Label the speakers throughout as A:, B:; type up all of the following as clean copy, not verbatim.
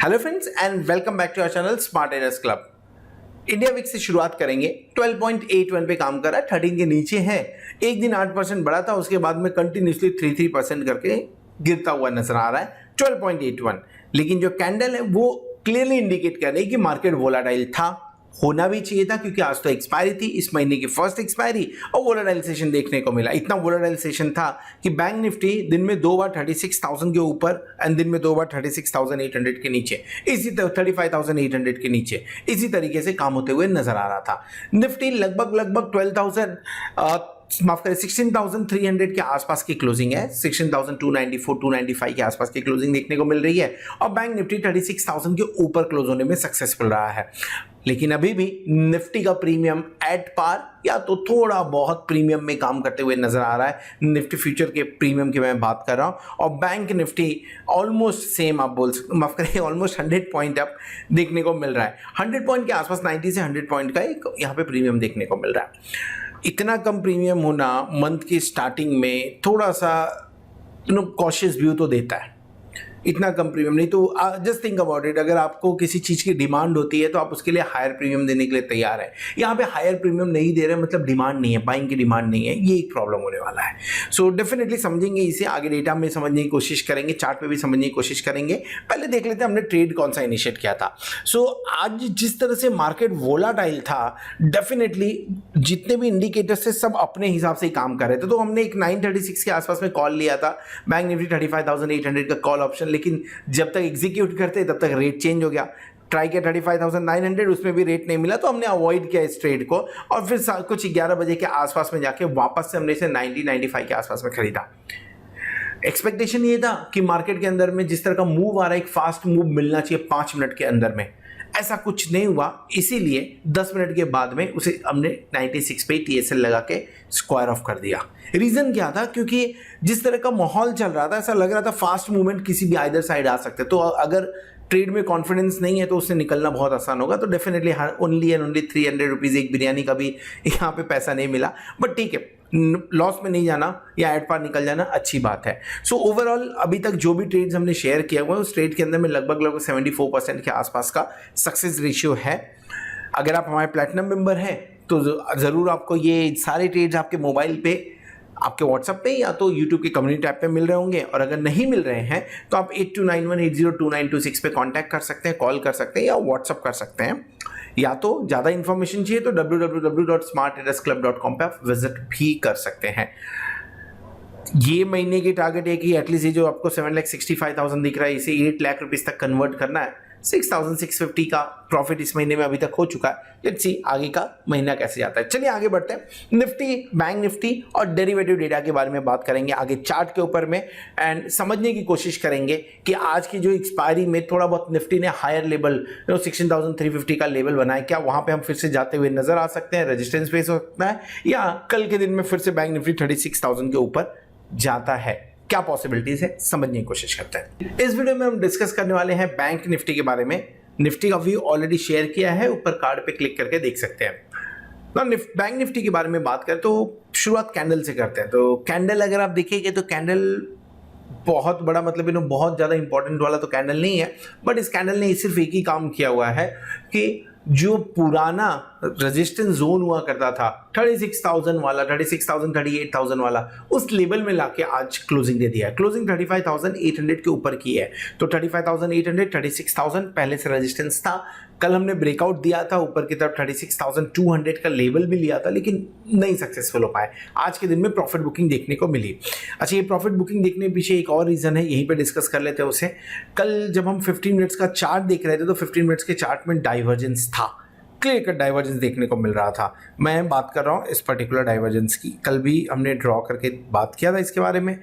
A: Hello friends and welcome back to our channel Smart Traders Club. India VIX से शुरुआत करेंगे। 12.81 पे काम कर रहा है, 13 के नीचे है। एक दिन 8% बढ़ा था, उसके बाद में कंटिन्यूसली 3% करके गिरता हुआ नजर आ रहा है 12.81। लेकिन जो कैंडल है वो क्लियरली इंडिकेट कर रही है कि मार्केट वोलाटाइल था, होना भी चाहिए था, क्योंकि आज तो एक्सपायरी थी, इस महीने की फर्स्ट एक्सपायरी, और वोलेटाइल सेशन देखने को मिला। इतना वोलेटाइल सेशन था कि बैंक निफ्टी दिन में दो बार 36,000 के ऊपर एंड दिन में दो बार 36,800 के नीचे, इसी तरह 35,800 के नीचे, इसी तरीके से काम होते हुए नजर आ रहा था। निफ्टी लगभग 12,000 माफ करें 16,300 के आसपास की क्लोजिंग है, 16,294 295 के आसपास की क्लोजिंग देखने को मिल रही है, और बैंक निफ्टी 36,000 के ऊपर क्लोज होने में सक्सेसफुल रहा है। लेकिन अभी भी निफ्टी का प्रीमियम एट पार या तो थोड़ा बहुत प्रीमियम में काम करते हुए नजर आ रहा है। निफ्टी फ्यूचर के प्रीमियम की मैं बात कर रहा हूं, और बैंक निफ्टी ऑलमोस्ट सेम, आप बोल सकते, माफ करें, ऑलमोस्ट 100 पॉइंट अप देखने को मिल रहा है। 100 पॉइंट के आसपास 90 से 100 पॉइंट का एक यहाँ पे प्रीमियम देखने को मिल रहा है। इतना कम प्रीमियम होना मंथ की स्टार्टिंग में थोड़ा सा कॉशियस व्यू तो देता है। इतना कम प्रीमियम नहीं तो जस्ट थिंक अबाउट इट, अगर आपको किसी चीज़ की डिमांड होती है तो आप उसके लिए हायर प्रीमियम देने के लिए तैयार है। यहाँ पे हायर प्रीमियम नहीं दे रहे मतलब डिमांड नहीं है, बाइंग की डिमांड नहीं है, ये एक प्रॉब्लम होने वाला है। सो डेफिनेटली समझेंगे इसे, आगे डेटा में समझने की कोशिश करेंगे, चार्ट पे भी समझने की कोशिश करेंगे। पहले देख लेते हैं हमने ट्रेड कौन सा इनिशिएट किया था। सो आज जिस तरह से मार्केट वोलाटाइल था, डेफिनेटली जितने भी इंडिकेटर्स थे सब अपने हिसाब से ही काम कर रहे थे। तो हमने एक 936 के आसपास में कॉल लिया था, बैंक निफ्टी 35,800 का कॉल ऑप्शन, लेकिन जब तक एग्जीक्यूट करते तब तक रेट चेंज हो गया। ट्राई किया 35,900, उसमें भी रेट नहीं मिला, तो हमने अवॉइड किया इस ट्रेड को, और फिर कुछ 11 बजे के आसपास में जाके वापस से हमने इसे 90-95 के आसपास में खरीदा। एक्सपेक्टेशन ये था कि मार्केट के अंदर में जिस तरह का मूव आ रहा है, एक फास्ट मूव मिलना चाहिए 5 मिनट के अंदर में, ऐसा कुछ नहीं हुआ। इसीलिए 10 मिनट के बाद में उसे हमने 96 पे टीएसएल लगा के स्क्वायर ऑफ कर दिया। रीजन क्या था? क्योंकि जिस तरह का माहौल चल रहा था, ऐसा लग रहा था फास्ट मूवमेंट किसी भी आइदर साइड आ सकते, तो अगर ट्रेड में कॉन्फिडेंस नहीं है तो उससे निकलना बहुत आसान होगा। तो definitely only and only 300 rupees एक बिरयानी का भी यहाँ पे पैसा नहीं मिला, बट ठीक है, लॉस में नहीं जाना या एट पार निकल जाना अच्छी बात है। सो ओवरऑल अभी तक जो भी ट्रेड्स हमने शेयर किया हुआ है उस ट्रेड के अंदर में लगभग 74% के आसपास का सक्सेस रेशियो है। अगर आप हमारे प्लैटिनम मेंबर हैं तो ज़रूर आपको ये सारे ट्रेड्स आपके मोबाइल पे, आपके व्हाट्सएप पे या तो यूट्यूब के कम्युनिटी ऐप पे मिल रहे होंगे, और अगर नहीं मिल रहे हैं तो आप 8291802926 पे कांटेक्ट कर सकते हैं, कॉल कर सकते हैं या व्हाट्सएप कर सकते हैं। या तो ज़्यादा इन्फॉर्मेशन चाहिए तो www.smarttradersclub.com पे आप विजिट भी कर सकते हैं। ये महीने की टारगेट है कि एटलीस्ट ये जो आपको 7,65,000 दिख रहा है, इसे 8 लाख रुपीस तक कन्वर्ट करना है। 6,650 का प्रॉफिट इस महीने में अभी तक हो चुका है। लेट्स सी आगे का महीना कैसे जाता है। चलिए आगे बढ़ते हैं। निफ्टी, बैंक निफ्टी और डेरिवेटिव डेटा के बारे में बात करेंगे आगे चार्ट के ऊपर में, एंड समझने की कोशिश करेंगे कि आज की जो एक्सपायरी में थोड़ा बहुत निफ्टी ने हायर लेवल 16,350 का लेवल बनाया, क्या वहां पे हम फिर से जाते हुए नजर आ सकते हैं, रेजिस्टेंस फेस हो सकता है, या कल के दिन में फिर से बैंक निफ्टी 36,000 के ऊपर जाता है, क्या पॉसिबिलिटीज है, समझने की कोशिश करते हैं। इस वीडियो में हम डिस्कस करने वाले हैं बैंक निफ्टी के बारे में। निफ्टी का व्यू ऑलरेडी शेयर किया है, ऊपर कार्ड पे क्लिक करके देख सकते हैं। तो बैंक निफ्टी के बारे में बात करें तो शुरुआत कैंडल से करते हैं। तो कैंडल अगर आप देखेंगे तो कैंडल बहुत बड़ा, मतलब बहुत ज़्यादा इंपॉर्टेंट वाला तो कैंडल नहीं है, बट इस कैंडल ने सिर्फ एक ही काम किया हुआ है कि जो पुराना रेजिस्टेंस जोन हुआ करता था 36,000 वाला, 36,000 38,000 वाला, उस लेवल में लाके आज क्लोजिंग दे दिया है। क्लोजिंग 35,800 के ऊपर की है, तो 35,800 36,000 पहले से रेजिस्टेंस था। कल हमने ब्रेकआउट दिया था ऊपर की तरफ, 36,200 का लेवल भी लिया था, लेकिन नहीं सक्सेसफुल हो पाए। आज के दिन में प्रॉफिट बुकिंग देखने को मिली। अच्छा, ये प्रॉफिट बुकिंग देखने के पीछे एक और रीजन है, यहीं पे डिस्कस कर लेते हैं उसे। कल जब हम 15 मिनट्स का चार्ट देख रहे थे तो 15 मिनट्स के चार्ट में डाइवर्जेंस था, क्लियर कट डाइवर्जेंस देखने को मिल रहा था। मैं बात कर रहा हूँ इस पर्टिकुलर डाइवर्जेंस की, कल भी हमने ड्रॉ करके बात किया था इसके बारे में,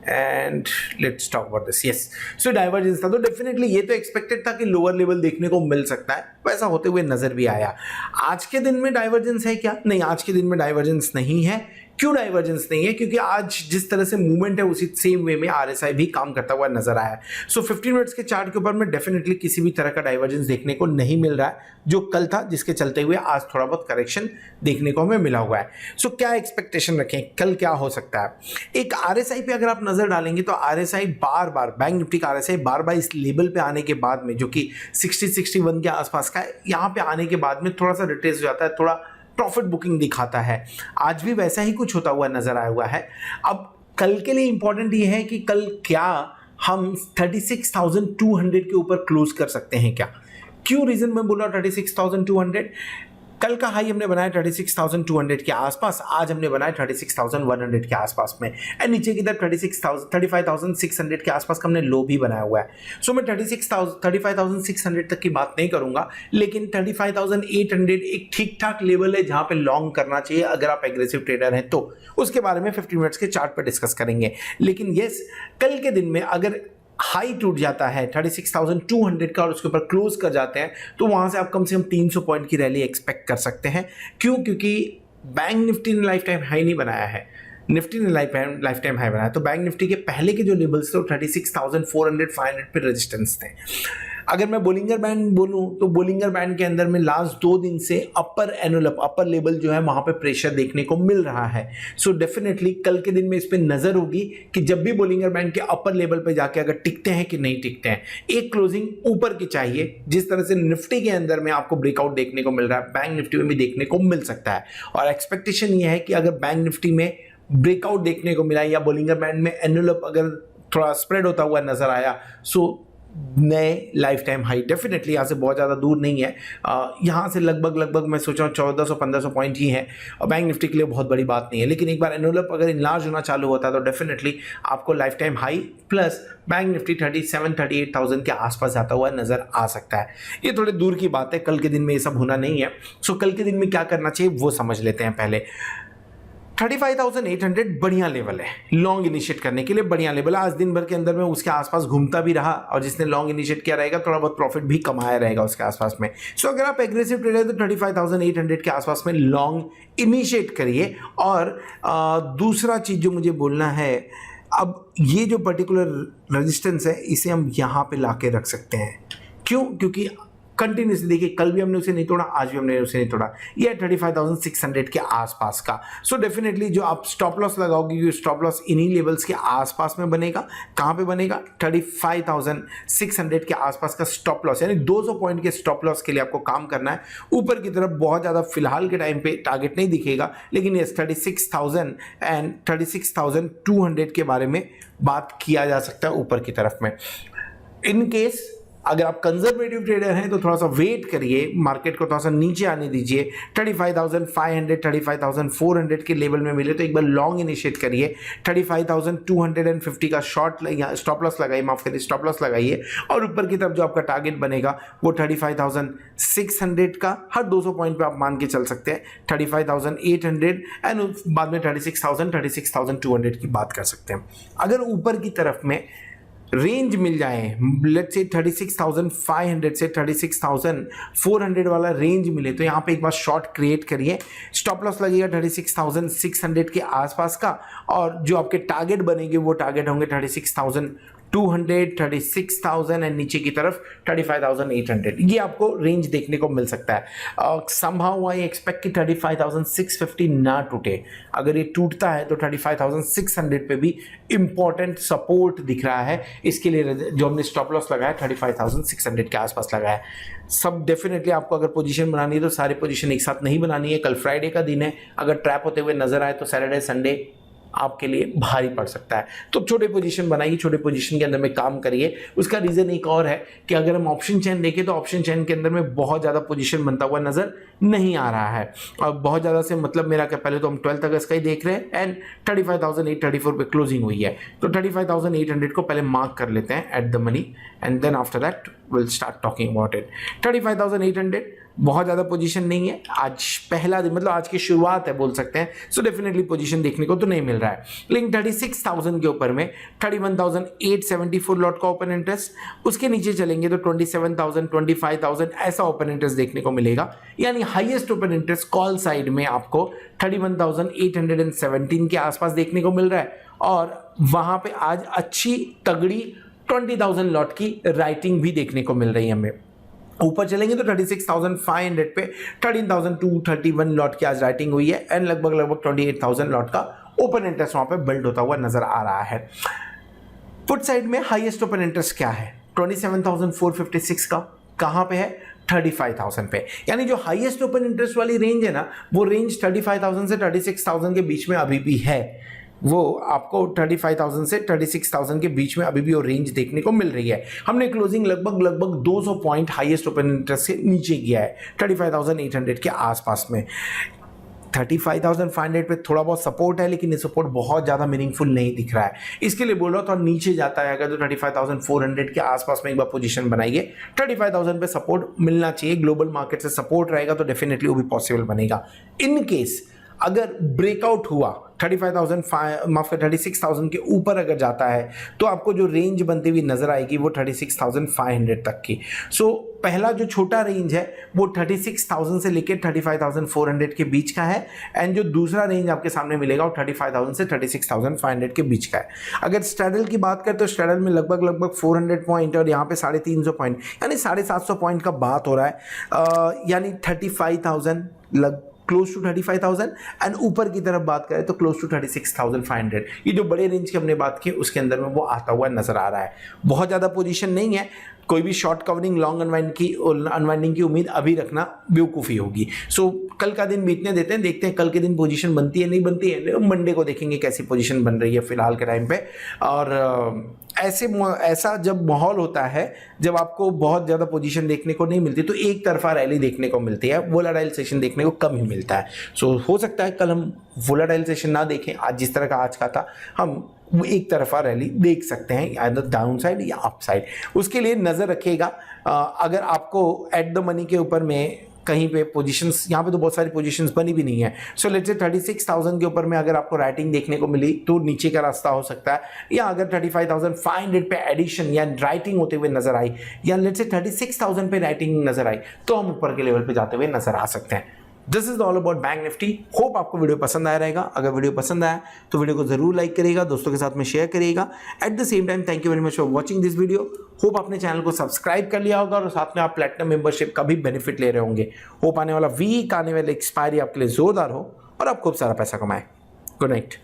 A: and let's talk about this. Yes, so divergence था, तो डेफिनेटली ये तो एक्सपेक्टेड था कि लोअर लेवल देखने को मिल सकता है, वैसा होते हुए नजर भी आया। आज के दिन में डाइवर्जेंस है क्या? नहीं, आज के दिन में डाइवर्जेंस नहीं है। क्यों डाइवर्जेंस नहीं है? क्योंकि आज जिस तरह से मूवमेंट है उसी सेम वे में RSI भी काम करता हुआ नजर आया है। सो 15 मिनट्स के चार्ट के ऊपर में डेफिनेटली किसी भी तरह का डाइवर्जेंस देखने को नहीं मिल रहा है जो कल था, जिसके चलते हुए आज थोड़ा बहुत करेक्शन देखने को हमें मिला हुआ है। सो क्या एक्सपेक्टेशन रखें, कल क्या हो सकता है? एक RSI पे अगर आप नजर डालेंगे तो RSI बार बार, बैंक निफ्टी का RSI बार बार इस लेवल पे आने के बाद में, जो कि 60-61 के आसपास का है, यहाँ पे आने के बाद में थोड़ा सा रिट्रेस हो जाता है, थोड़ा प्रॉफिट बुकिंग दिखाता है। आज भी वैसा ही कुछ होता हुआ नजर आया हुआ है। अब कल के लिए इंपॉर्टेंट ये है कि कल क्या हम 36,200 के ऊपर क्लोज कर सकते हैं क्या? क्यों रीजन मैं बोल रहा हूं 36,200? कल का हाई हमने बनाया 36,200 के आसपास, आज हमने बनाया 36,100 के आसपास में, एंड नीचे की तरफ 35,600 के आसपास का हमने लो भी बनाया हुआ है। सो मैं 35,600 तक की बात नहीं करूंगा, लेकिन 35,800 एक ठीक ठाक लेवल है जहां पे लॉन्ग करना चाहिए अगर आप एग्रेसिव ट्रेडर हैं तो। उसके बारे में 15 मिनट्स के चार्ट पर डिस्कस करेंगे। लेकिन यस, कल के दिन में अगर हाई टूट जाता है 36,200 का और उसके ऊपर क्लोज कर जाते हैं तो वहां से आप कम से कम 300 पॉइंट की रैली एक्सपेक्ट कर सकते हैं। क्यों? क्योंकि बैंक निफ्टी ने लाइफ टाइम हाई नहीं बनाया है, निफ्टी ने लाइफ टाइम हाई बनाया। तो बैंक निफ्टी के पहले के जो लेवल्स थे वो 36,400-500 पे रेजिस्टेंस थे। अगर मैं बोलिंगर बैंड बोलूं तो बोलिंगर बैंड के अंदर में लास्ट 2 दिन से अपर लेवल जो है वहां पे प्रेशर देखने को मिल रहा है। सो डेफिनेटली कल के दिन में इस पे नजर होगी कि जब भी बोलिंगर बैंड के अपर लेवल पे जाके अगर टिकते हैं कि नहीं टिकते हैं। एक क्लोजिंग ऊपर की चाहिए, जिस तरह से निफ्टी के अंदर में आपको ब्रेकआउट देखने को मिल रहा है, बैंक निफ्टी में भी देखने को मिल सकता है। और एक्सपेक्टेशन ये है कि अगर बैंक निफ्टी में ब्रेकआउट देखने को मिला या बोलिंगर बैंड में एनवेलप अगर थोड़ा स्प्रेड होता हुआ नजर आया, सो नए लाइफ टाइम हाई डेफिनेटली यहाँ से बहुत ज़्यादा दूर नहीं है। यहाँ से लगभग मैं सोच रहा हूँ 1400-1500 पॉइंट ही है, और बैंक निफ्टी के लिए बहुत बड़ी बात नहीं है। लेकिन एक बार एनवेलप अगर इनलार्ज होना चालू होता है तो डेफिनेटली आपको life time high plus bank Nifty 37,000-38,000 के आसपास जाता हुआ नजर आ सकता है। ये थोड़े दूर की बात है, कल के दिन में ये सब होना नहीं है। सो कल के दिन में क्या करना चाहिए वो समझ लेते हैं पहले। 35,800 बढ़िया लेवल है, लॉन्ग इनिशिएट करने के लिए बढ़िया लेवल है। आज दिन भर के अंदर में उसके आसपास घूमता भी रहा, और जिसने लॉन्ग इनिशिएट किया रहेगा थोड़ा बहुत प्रॉफिट भी कमाया रहेगा उसके आसपास में। सो अगर आप एग्रेसिव ट्रेडर है तो 35,800 के आसपास में लॉन्ग इनिशिएट करिए। और दूसरा चीज जो मुझे बोलना है, अब ये जो पर्टिकुलर रेजिस्टेंस है इसे हम यहाँ पे लाके रख सकते हैं। क्यों? क्योंकि कंटिन्यूसली देखिए, कल भी हमने उसे नहीं तोड़ा, आज भी हमने उसे नहीं तोड़ा। ये 35,600 के आसपास का। सो डेफिनेटली जो आप स्टॉप लॉस लगाओगे, स्टॉप लॉस इन्हीं लेवल्स के आसपास में बनेगा। कहाँ पे बनेगा? 35,600 के आसपास का स्टॉप लॉस, यानी 200 पॉइंट के स्टॉप लॉस के लिए आपको काम करना है। ऊपर की तरफ बहुत ज़्यादा फिलहाल के टाइम पे टारगेट नहीं दिखेगा, लेकिन ये 36,000 एंड 36,200 के बारे में बात किया जा सकता है ऊपर की तरफ में। इन केस अगर आप कंजर्वेटिव ट्रेडर हैं तो थोड़ा सा वेट करिए, मार्केट को थोड़ा सा नीचे आने दीजिए। 35,500 35,400 के लेवल में मिले तो एक बार लॉन्ग इनिशिएट करिए। 35,250 का शॉर्ट या स्टॉप लॉस लगाइए, माफ करिए स्टॉप लॉस लगाइए। और ऊपर की तरफ जो आपका टारगेट बनेगा वो 35,600 का, हर 200 पॉइंट पे आप मान के चल सकते हैं। 35,800 एंड बाद में 36,000 36,200 की बात कर सकते हैं। अगर ऊपर की तरफ में रेंज मिल जाए, लेट्स से 36,500 से 36,400 वाला रेंज मिले तो यहाँ पे एक बार शॉर्ट क्रिएट करिए। स्टॉप लॉस लगेगा 36,600 के आसपास का, और जो आपके टारगेट बनेंगे वो टारगेट होंगे 36,200 36,000 एंड नीचे की तरफ 35,800। ये आपको रेंज देखने को मिल सकता है। समहाउ आई एक्सपेक्ट कि 35,650 ना टूटे। अगर ये टूटता है तो 35,600 पे भी इंपॉर्टेंट सपोर्ट दिख रहा है। इसके लिए जो हमने स्टॉप लॉस लगाया 35,600 के आसपास लगाया। सब डेफिनेटली आपको अगर पोजीशन बनानी है तो सारी पोजीशन एक साथ नहीं बनानी है। कल फ्राइडे का दिन है, अगर ट्रैप होते हुए नजर आए तो सैटरडे संडे आपके लिए भारी पड़ सकता है। तो छोटे पोजीशन बनाइए, छोटे पोजीशन के अंदर में काम करिए। उसका रीजन एक और है कि अगर हम ऑप्शन चेन देखें तो ऑप्शन चेन के अंदर में बहुत ज़्यादा पोजीशन बनता हुआ नजर नहीं आ रहा है। और बहुत ज़्यादा से मतलब मेरा क्या, पहले तो हम 12 अगस्त का ही देख रहे हैं एंड 35,834 पे क्लोजिंग हुई है। तो 35,800 को पहले मार्क कर लेते हैं at the money and then after that will start talking about it. 35,800 बहुत ज़्यादा पोजीशन नहीं है, आज पहला दिन मतलब आज की शुरुआत है बोल सकते हैं, सो डेफिनेटली पोजीशन देखने को तो नहीं मिल रहा है। लेकिन 36,000 के ऊपर में 31,874 लॉट का ओपन इंटरेस्ट, उसके नीचे चलेंगे तो 27,000 25,000 ऐसा ओपन इंटरेस्ट देखने को मिलेगा। यानी highest open interest call side में आपको 31,817 के आसपास देखने को मिल रहा है, और वहां पे आज अच्छी तगड़ी 20,000 लॉट की राइटिंग भी देखने को मिल रही है हमें। ऊपर चलेंगे तो 36,500 पे 13,231 लॉट की आज राइटिंग हुई है, एंड लगभग 28,000 लॉट का ओपन इंटरेस्ट वहां पे बिल्ड होता हुआ नजर आ रहा है। पुट साइड में हाईएस्ट ओपन इंटरेस्ट क्या है? 27,456 का। कहां पे है? 35,000 पे। यानी जो हाईएस्ट ओपन इंटरेस्ट वाली रेंज है ना, वो रेंज 35,000 से 36,000 के बीच में अभी भी है। वो आपको 35,000 से 36,000 के बीच में अभी भी वो रेंज देखने को मिल रही है। हमने क्लोजिंग लगभग 200 पॉइंट हाईएस्ट ओपन इंटरेस्ट से नीचे किया है, 35,800 के आसपास में। 35,500 पे थोड़ा बहुत सपोर्ट है, लेकिन ये सपोर्ट बहुत ज़्यादा मीनिंगफुल नहीं दिख रहा है। इसके लिए बोल रहा हूँ, तो नीचे जाता है अगर तो 35,400 के आसपास में एक बार पोजीशन बनाइए। 35,000 पे सपोर्ट मिलना चाहिए, ग्लोबल मार्केट से सपोर्ट रहेगा तो डेफिनेटली वो भी पॉसिबल बनेगा। इन केस अगर ब्रेकआउट हुआ 36,000 के ऊपर अगर जाता है, तो आपको जो रेंज बनती हुई नजर आएगी वो 36,500 तक की। सो पहला जो छोटा रेंज है वो 36,000 से लेकर 35,400 के बीच का है, एंड जो दूसरा रेंज आपके सामने मिलेगा वो 35,000 से 36,500 के बीच का है। अगर स्ट्रैडल की बात करें तो स्ट्रैडल में लगभग 400 पॉइंट और यहाँ पे 350 पॉइंट, यानी 750 पॉइंट का बात हो रहा है। यानी 35,000 क्लोज टू 35,000, एंड ऊपर की तरफ बात करें तो क्लोज टू 36,500। ये जो बड़े रेंज की हमने बात की उसके अंदर में वो आता हुआ नजर आ रहा है। बहुत ज़्यादा पोजीशन नहीं है, कोई भी शॉर्ट कवरिंग लॉन्ग अनवाइंडिंग की उम्मीद अभी रखना बेवकूफ़ी होगी। सो कल का दिन बीतने देते हैं, देखते हैं कल के दिन पोजीशन बनती है नहीं बनती है, मंडे को देखेंगे कैसी पोजीशन बन रही है फिलहाल के टाइम पे। और ऐसा जब माहौल होता है, जब आपको बहुत ज़्यादा पोजीशन देखने को नहीं मिलती, तो एक तरफा रैली देखने को मिलती है, वोलाटाइल सेशन देखने को कम ही मिलता है। सो हो सकता है कल हम वोलाटाइल सेशन ना देखें, आज जिस तरह का आज का था हम एक तरफा रैली देख सकते हैं, या डाउन साइड या अप साइड। उसके लिए नज़र रखिएगा। अगर आपको एट द मनी के ऊपर में कहीं पे पोजीशंस, यहाँ पे तो बहुत सारी पोजीशंस बनी भी नहीं है, सो लेट्स से 36,000 के ऊपर में अगर आपको राइटिंग देखने को मिली तो नीचे का रास्ता हो सकता है, या अगर 35,500 पे एडिशन या राइटिंग होते हुए नजर आई, या लेट्स से 36,000 पे राइटिंग नजर आई, तो हम ऊपर के लेवल पे जाते हुए नजर आ सकते हैं। This is all about bank Nifty. Hope आपको वीडियो पसंद आया रहेगा। अगर वीडियो पसंद आया तो वीडियो को जरूर लाइक करिएगा, दोस्तों के साथ में शेयर करिएगा। At the same time thank you very much for watching this video. Hope आपने चैनल को सब्सक्राइब कर लिया होगा और साथ में आप प्लेटिनम मेंबरशिप का भी बेनिफिट ले रहे होंगे। होप आने वाला वीक, आने वाले एक्सपायरी आपके लिए जोरदार हो और आप खूब सारा पैसा कमाएं। Good night.